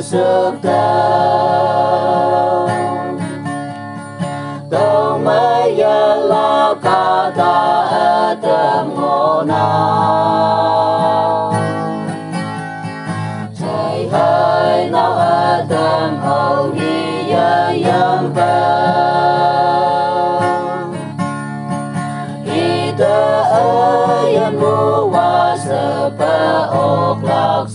sức tao tao mới giờ là cả ta ở tâm ngộ nào trời hơi nào ở tâm hậu đi giờ yếm vào kita ayan mo sa paoklak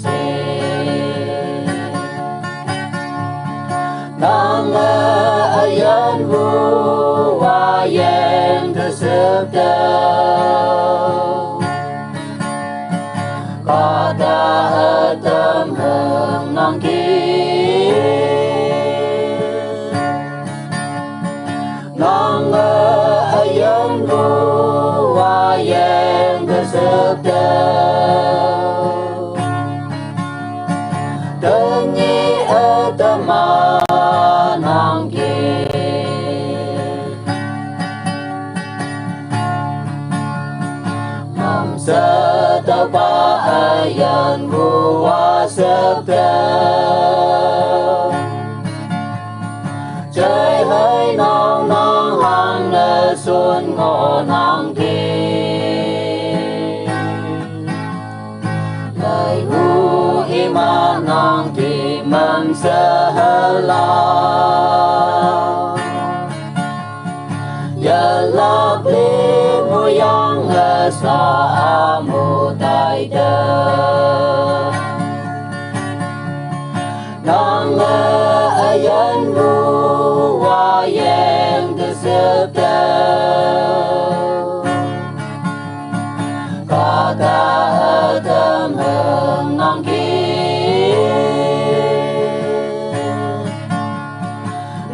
nang ayan mo ayan kasabda kata atam hang nang nang ayan mo ayan kasabda Tanyi atama nangki Mamsa tapa ayan buwa sabda Trời hơi nong nong hang nơ xuân ngộ nangki Lời hu ima nong ti mam sa la Ya la ple mo yang sa mu tai da Nong ayan mu wa yang de sabda Kata tam hang nong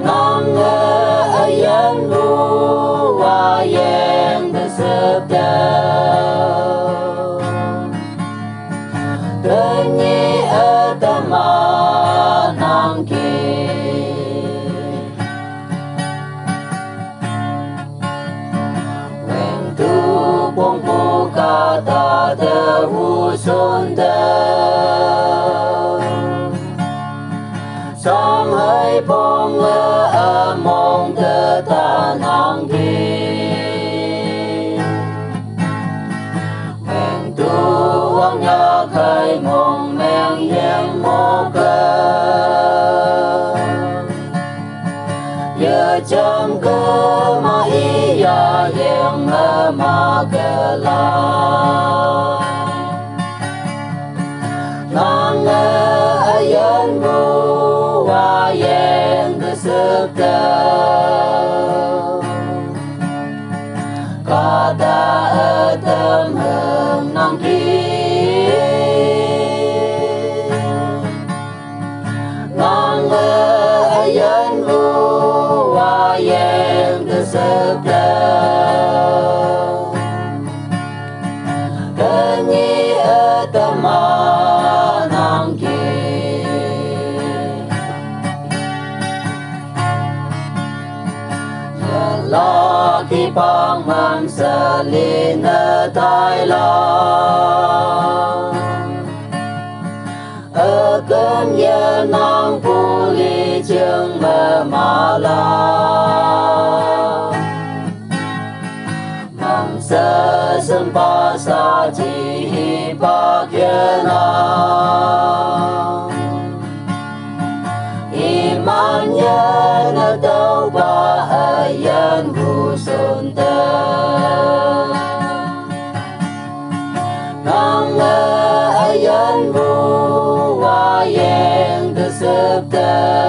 nong ayan mu wa yang sabda Tanyi atama nangki When tu pong pu kata dehu sunda Song hai pong mong de ta nang ki When tu wang ya khai mong meng yang mo ka Ya cham ke ma i ya yang ma ka la Nang ayan mo wa yang sabda Kata atam hang nang Nang ayan mo wa yang sabda Tanyi atama Laki pang man sa lina tai lang Akan ya nang puli chừng ma la Mang sa sempa sa chi pa kia na Iman ya na tau ba ayan gusun ta Nang ayan bu wa yang kasabda